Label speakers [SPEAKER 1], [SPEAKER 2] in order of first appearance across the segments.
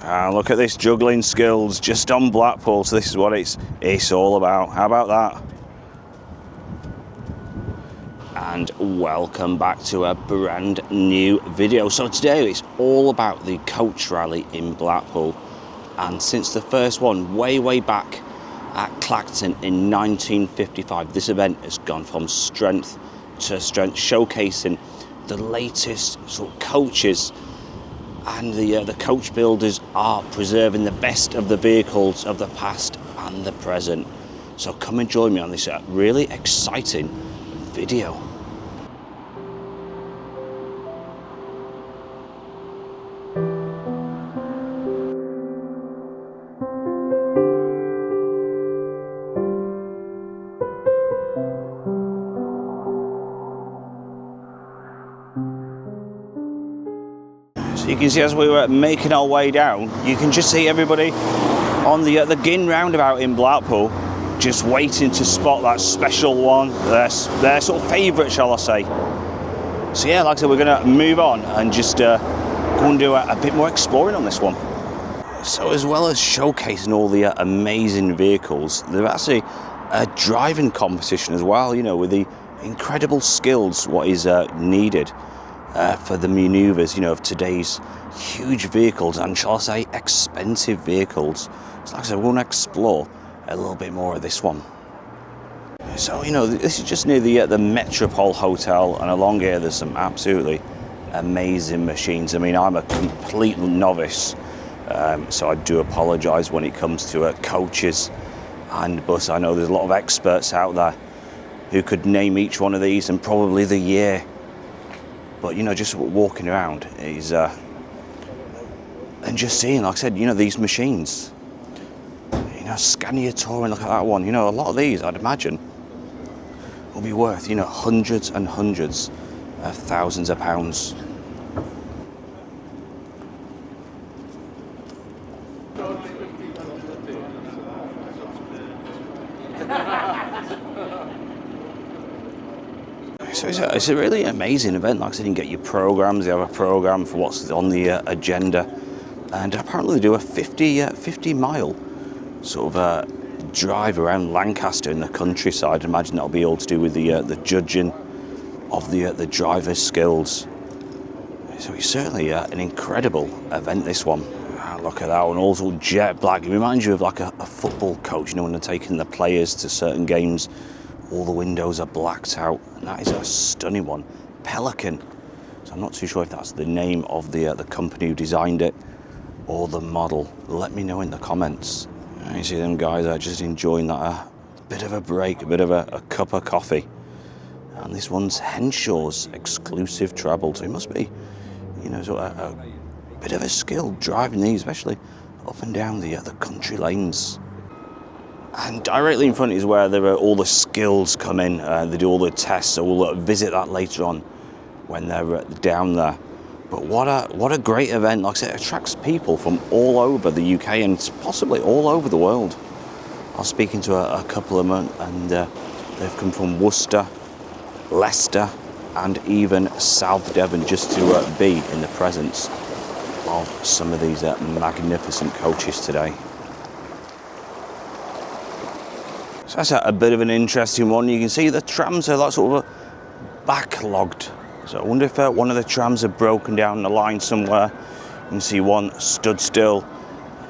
[SPEAKER 1] And look at this juggling skills just on Blackpool. So this is what it's all about. How about that? And welcome back to a brand new video. So today it's all about the coach rally in Blackpool. And since the first one way back at Clacton in 1955, this event has gone from strength to strength, showcasing the latest sort of coaches, and the coach builders are preserving the best of the vehicles of the past and the present. So come and join me on this really exciting video. So you can see as we were making our way down, you can just see everybody on the Gin roundabout in Blackpool just waiting to spot that special one, their sort of favourite, shall I say. So yeah, like I said, we're going to move on and just go and do a bit more exploring on this one. So as well as showcasing all the amazing vehicles, there's actually a driving competition as well, you know, with the incredible skills what is needed for the manoeuvres, you know, of today's huge vehicles and, shall I say, expensive vehicles. So like I said, we're going to explore a little bit more of this one. So, you know, this is just near the Metropole Hotel, and along here there's some absolutely amazing machines. I mean, I'm a complete novice, so I do apologise when it comes to coaches and bus. I know there's a lot of experts out there who could name each one of these and probably the year. But, you know, just walking around is, and just seeing, like I said, you know, these machines. You know, Scania Touring, look at that one. You know, a lot of these, I'd imagine, will be worth, you know, hundreds and hundreds of thousands of pounds. So it's a really amazing event. Like I said, you can get your programs. They have a program for what's on the agenda, and apparently they do a 50 mile sort of drive around Lancaster in the countryside. I imagine that'll be all to do with the judging of the driver's skills. So it's certainly an incredible event, this one. Look at that one, all jet black. It reminds you of like a football coach, you know, when they're taking the players to certain games. All the windows are blacked out, and that is a stunning one. Pelican. So I'm not too sure if that's the name of the company who designed it or the model. Let me know in the comments. And you see them guys are just enjoying that a bit of a break, a bit of a cup of coffee. And this one's Henshaw's exclusive treble, so it must be, you know, sort of a bit of a skill driving these, especially up and down the country lanes. And directly in front is where all the skills come in. They do all the tests, so we'll visit that later on when they're down there. But what a great event. Like I said, it attracts people from all over the UK and possibly all over the world. I was speaking to a couple of them, and they've come from Worcester, Leicester, and even South Devon just to be in the presence of some of these magnificent coaches today. So that's a bit of an interesting one. You can see the trams are like sort of backlogged. So I wonder if one of the trams have broken down the line somewhere. You can see one stood still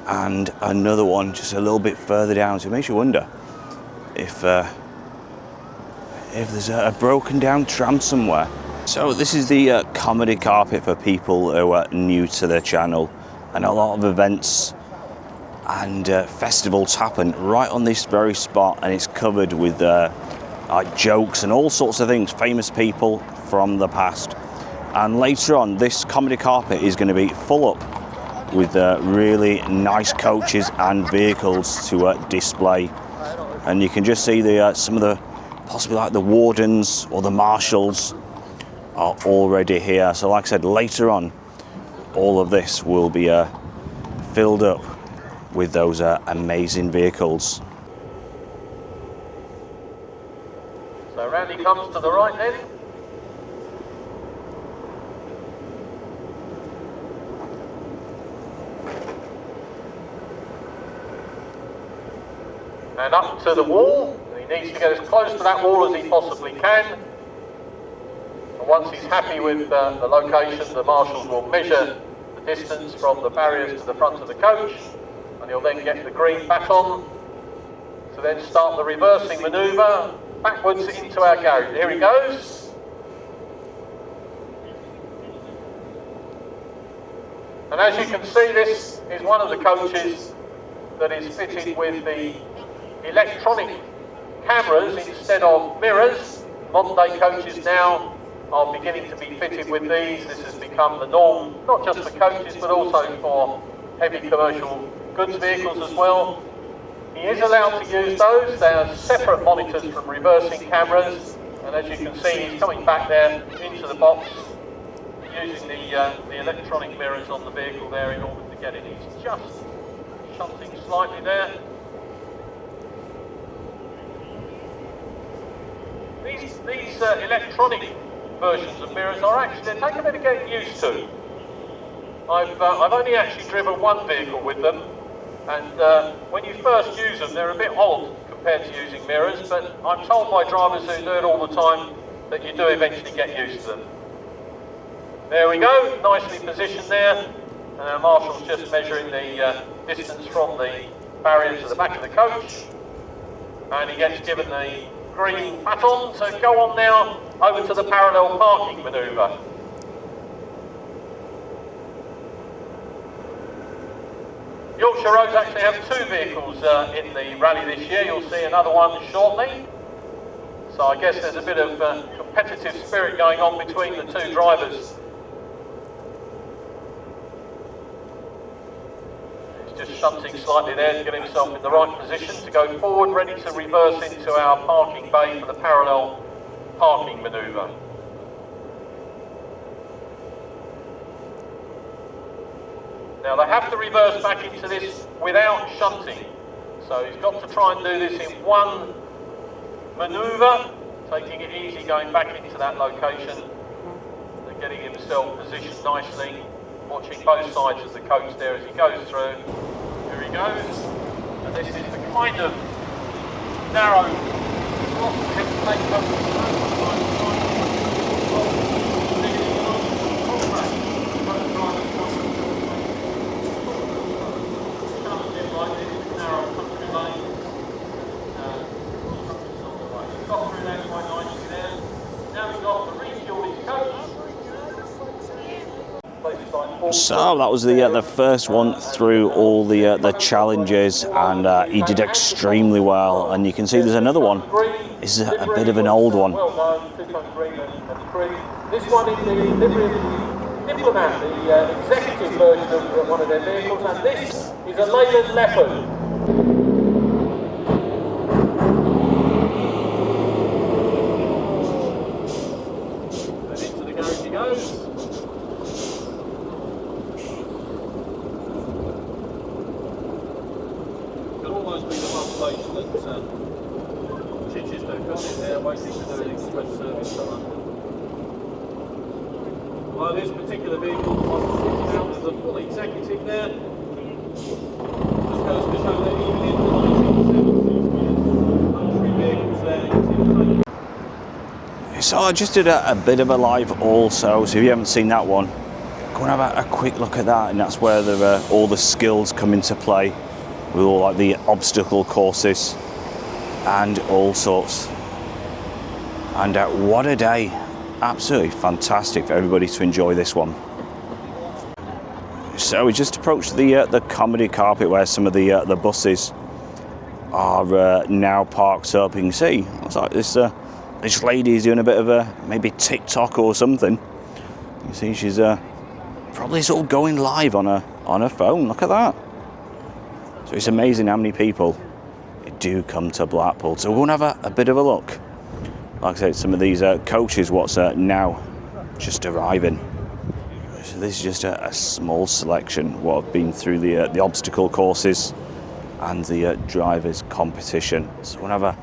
[SPEAKER 1] and another one just a little bit further down. So it makes you wonder if there's a broken down tram somewhere. So this is the comedy carpet for people who are new to the channel, and a lot of events and festivals happen right on this very spot, and it's covered with like jokes and all sorts of things, famous people from the past. And later on, this comedy carpet is going to be full up with really nice coaches and vehicles to display. And you can just see some of the, possibly like the wardens or the marshals are already here. So like I said, later on, all of this will be filled up with those amazing vehicles.
[SPEAKER 2] So Randy comes to the right then. and up to the wall. He needs to get as close to that wall as he possibly can. And once he's happy with the location, the marshals will measure the distance from the barriers to the front of the coach, and he'll then get the green baton to then start the reversing manoeuvre backwards into our garage. Here he goes. And as you can see, this is one of the coaches that is fitted with the electronic cameras instead of mirrors. Modern day coaches now are beginning to be fitted with these. This has become the norm, not just for coaches, but also for heavy commercial goods vehicles as well. He is allowed to use those. They are separate monitors from reversing cameras. And as you can see, he's coming back there into the box, using the electronic mirrors on the vehicle there in order to get it. He's just shunting slightly there. These electronic versions of mirrors are actually, they take a bit of getting used to. I've only actually driven one vehicle with them, and when you first use them, they're a bit odd compared to using mirrors, but I'm told by drivers who do it all the time that you do eventually get used to them. There we go, nicely positioned there, and our marshal's just measuring the distance from the barrier to the back of the coach, and he gets given the green baton to go on now over to the parallel parking manoeuvre. Yorkshire Roads actually have two vehicles in the rally this year. You'll see another one shortly. So I guess there's a bit of competitive spirit going on between the two drivers. Just shunting slightly there to get himself in the right position to go forward, ready to reverse into our parking bay for the parallel parking manoeuvre. Now they have to reverse back into this without shunting, so he's got to try and do this in one manoeuvre, taking it easy going back into that location and getting himself positioned nicely, watching both sides of the coach there as he goes through. Here he goes, and this is the kind of narrow spot that he has to take up
[SPEAKER 1] So that was the first one through all the challenges, and he did extremely well. And you can see there's another one. This is a bit of an old one.
[SPEAKER 2] This one is the delivery of the Diplomat, the executive version of one of their vehicles, and this is a Leyland Leopard. And into the garage he goes. Could almost be the one place that Chichester got in there waiting to do an express service for London. Well, this particular vehicle was fitted out as a full executive there. Just goes to show that even in the 1970s, luxury vehicles there.
[SPEAKER 1] So I just did a bit of a live also, so if you haven't seen that one, go and have a quick look at that, and that's where all the skills come into play with all like the obstacle courses and all sorts. And what a day. Absolutely fantastic for everybody to enjoy this one. So we just approached the comedy carpet where some of the buses are now parked up. You can see, it's like this lady is doing a bit of maybe TikTok or something. You see she's probably sort of going live on her phone. Look at that. So it's amazing how many people do come to Blackpool. So we're going to have a bit of a look. Like I said, some of these coaches, what's now just arriving. So this is just a small selection what have been through the obstacle courses and the drivers' competition. So we'll have a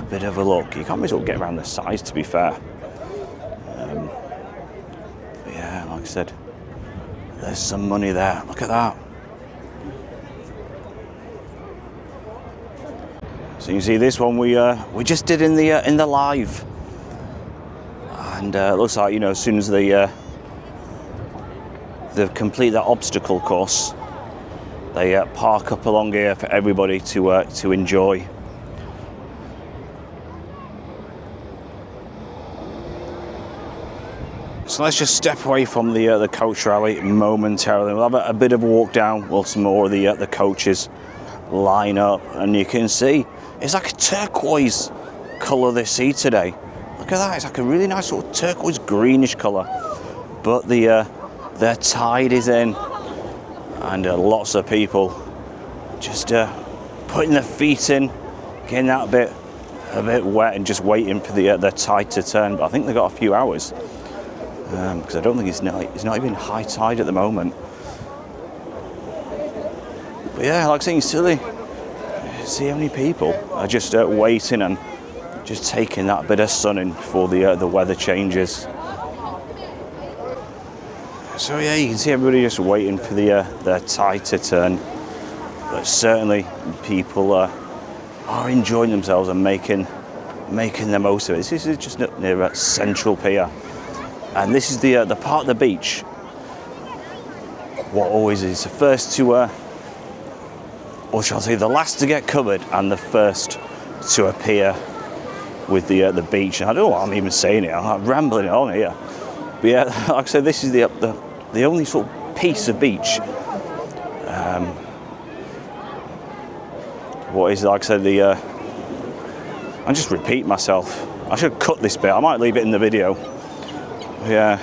[SPEAKER 1] bit of a look. You can't really sort of get around the sides, to be fair. But yeah, like I said, there's some money there. Look at that. So you can see this one we just did in the live, and it looks like, you know, as soon as they complete that obstacle course, they park up along here for everybody to enjoy. So let's just step away from the coach rally momentarily. We'll have a bit of a walk down while some more of the coaches line up, and you can see it's like a turquoise colour they see today. Look at that, it's like a really nice sort of turquoise greenish colour. But their tide is in, and lots of people just putting their feet in, getting that a bit wet and just waiting for the tide to turn. But I think they've got a few hours. Because I don't think it's not even high tide at the moment. But yeah, like I say, see how many people are just waiting and just taking that bit of sun in before the weather changes. So yeah, you can see everybody just waiting for the tide to turn. But certainly people are enjoying themselves and making the most of it. This is just near Central Pier. And this is the part of the beach, what always is the first to, or shall I say, the last to get covered and the first to appear with the beach. And I don't know what I'm even saying here, I'm rambling on here. But yeah, like I said, this is the only sort of piece of beach. What is, like I said, I'm just repeating myself. I should cut this bit, I might leave it in the video. Yeah,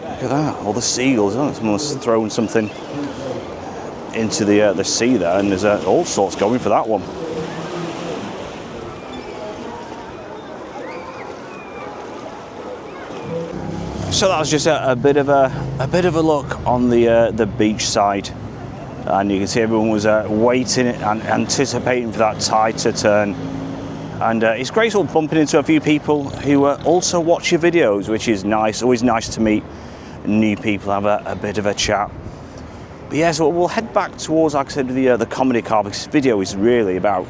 [SPEAKER 1] look at that, all the seagulls. Oh, someone's thrown something into the sea there, and there's all sorts going for that one. So that was just a bit of a look on the beach side, and you can see everyone was waiting and anticipating for that tide to turn. And it's great sort of bumping into a few people who also watch your videos, which is nice. Always nice to meet new people, have a bit of a chat. But yeah, so we'll head back towards, like I said, the comedy car, because this video is really about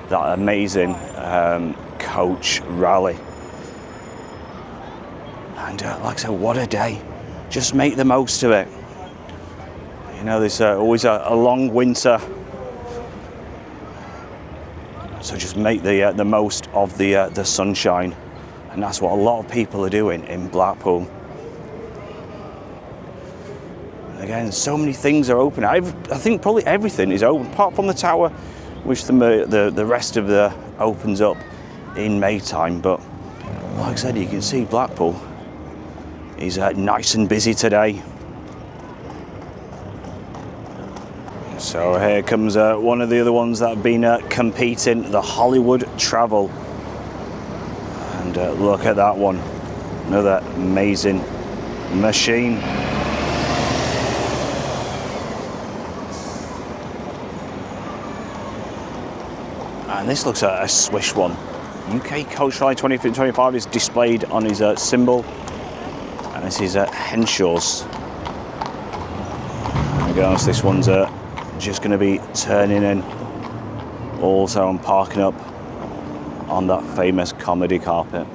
[SPEAKER 1] that amazing coach rally. And like I said, what a day. Just make the most of it. You know, there's always a long winter. So just make the most of the sunshine, and that's what a lot of people are doing in Blackpool. And again, so many things are open. I think probably everything is open, apart from the tower, which the rest of the opens up in May time. But like I said, you can see Blackpool is nice and busy today. So here comes one of the other ones that have been competing, the Hollywood Travel. And look at that one, another amazing machine. And this looks like a Swish one. UK Coach Rally 2025 is displayed on his symbol. And this is Henshaw's. Again, this one's just going to be turning in. Also, I'm parking up on that famous comedy carpet.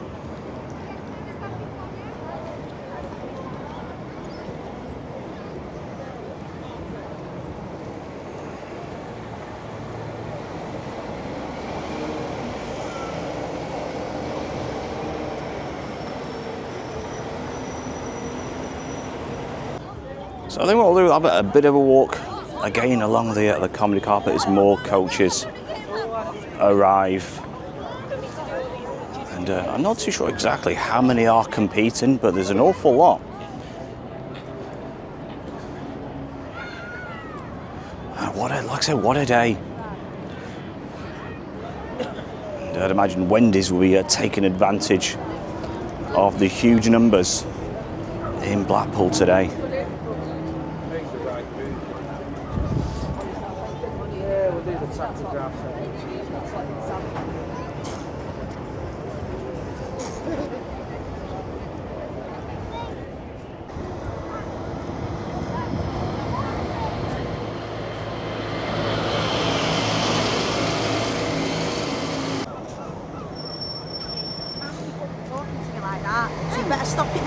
[SPEAKER 1] So I think what we'll do is have a bit of a walk again along the comedy carpet as more coaches arrive. And I'm not too sure exactly how many are competing, but there's an awful lot. Like I said, what a day. And I'd imagine Wendy's will be taking advantage of the huge numbers in Blackpool today.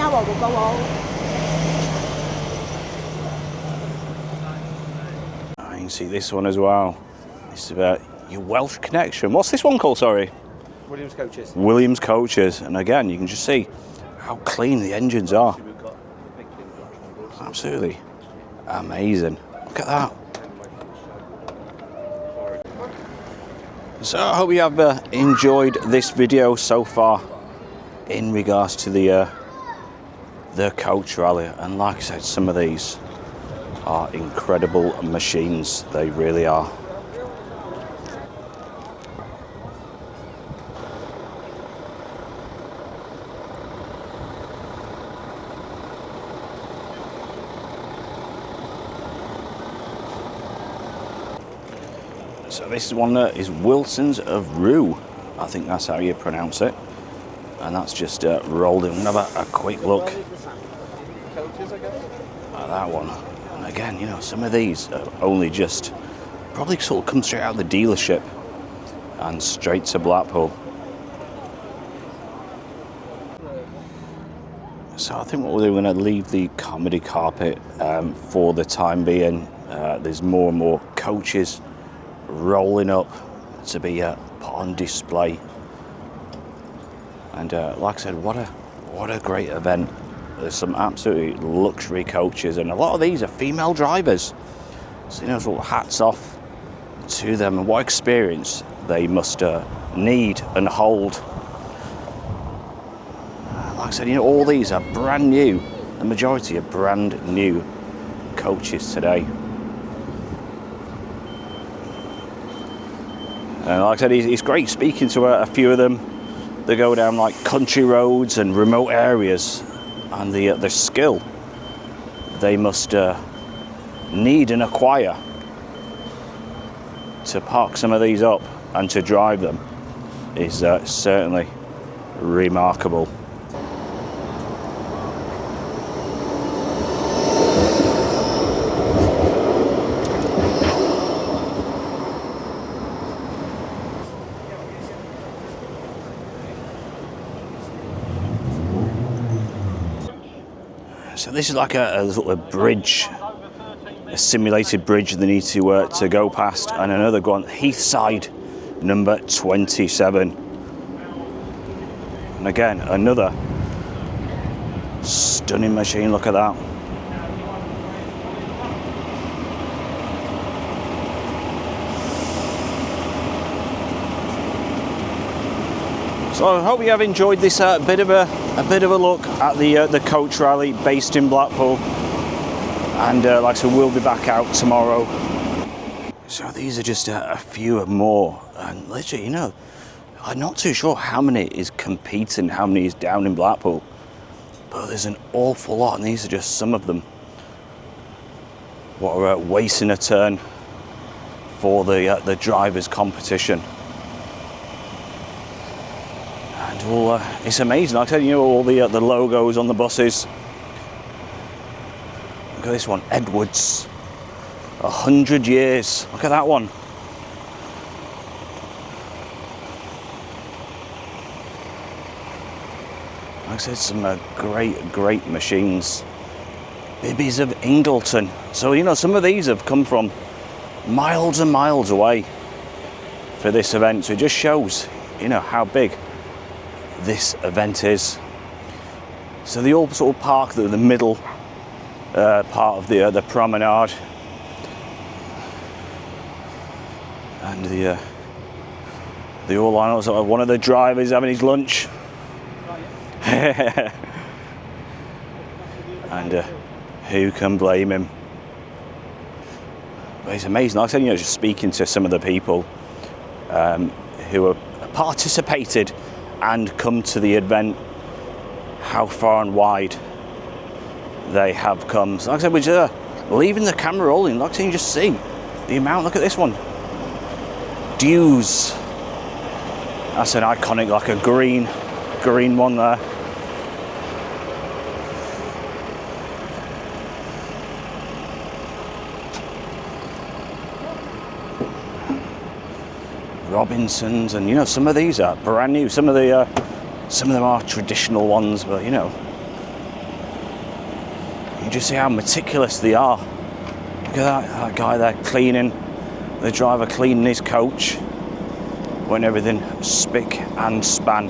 [SPEAKER 3] hour will go home.
[SPEAKER 1] You can see this one as well. This is about your Welsh connection. What's this one called, sorry?
[SPEAKER 4] Williams coaches.
[SPEAKER 1] Williams coaches. And again, you can just see how clean the engines are. Absolutely amazing. Look at that. So I hope you have enjoyed this video so far in regards to the coach rally. And like I said, some of these are incredible machines. They really are. So this is one that is Wilson's of Rue. I think that's how you pronounce it. And that's just rolled in. We'll have a quick look at that one. And again, you know, some of these are only just probably sort of come straight out of the dealership and straight to Blackpool. So I think what we're going to leave the comedy carpet for the time being. There's more and more coaches rolling up to be put on display, and like I said, what a great event. There's some absolutely luxury coaches, and a lot of these are female drivers, so you know, sort of hats off to them and what experience they must need and hold. Like I said, you know, all these are brand new. The majority are brand new coaches today. And like I said, it's great speaking to a few of them. They go down like country roads and remote areas, and the skill they must need and acquire to park some of these up and to drive them is certainly remarkable. So this is like a sort of bridge, a simulated bridge they need to go past, and another one, Heathside, number 27. And again, another stunning machine. Look at that. So I hope you have enjoyed this bit of a look at the coach rally based in Blackpool, and like I said, we'll be back out tomorrow. So these are just a few more, and literally, you know, I'm not too sure how many is competing, how many is down in Blackpool, but there's an awful lot, and these are just some of them. What are wasting a turn for the drivers' competition. And all, it's amazing. Like I said, you know, all the logos on the buses. Look at this one, Edwards. 100 years. Look at that one. Like I said, some great machines. Bibbies of Ingleton. So, you know, some of these have come from miles and miles away for this event. So it just shows, you know, how big this event is. So they all sort of park the middle part of the promenade, and they all line up. So one of the drivers having his lunch, and who can blame him? But it's amazing. Like I said, you know, just speaking to some of the people who have participated and come to the event, how far and wide they have come. So like I said, we're just leaving the camera rolling. Like I said, you just see the amount. Look at this one, Dews. That's an iconic, like a green one there. Robinsons, and you know, some of these are brand new. Some of them are traditional ones, but you know, just see how meticulous they are. Look at that guy there cleaning, the driver cleaning his coach, putting everything spick and span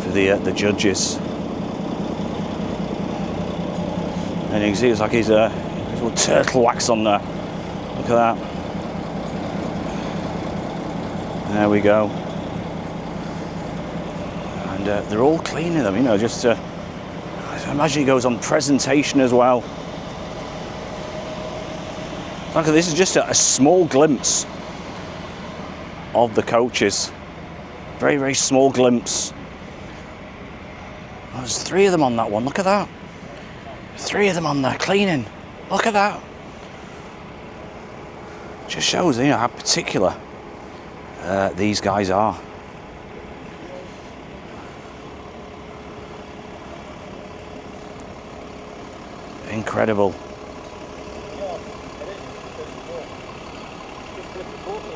[SPEAKER 1] for the judges. And you can see it's like his little turtle wax on there. Look at that. There we go. And they're all cleaning them, you know, just I imagine he goes on presentation as well. Look, this is just a small glimpse of the coaches. Very, very small glimpse. There's 3 of them on that one, look at that. 3 of them on there cleaning. Look at that. Just shows, you know, how particular these guys are. Incredible.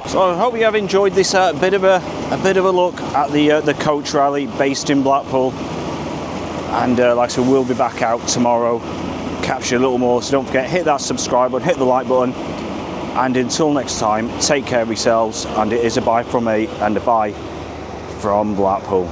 [SPEAKER 1] So I hope you have enjoyed this bit of a look at the coach rally based in Blackpool. And like I said, we'll be back out tomorrow, capture a little more. So don't forget, hit that subscribe button, hit the like button. And until next time, take care of yourselves. And it is a bye from me and a bye from Blackpool.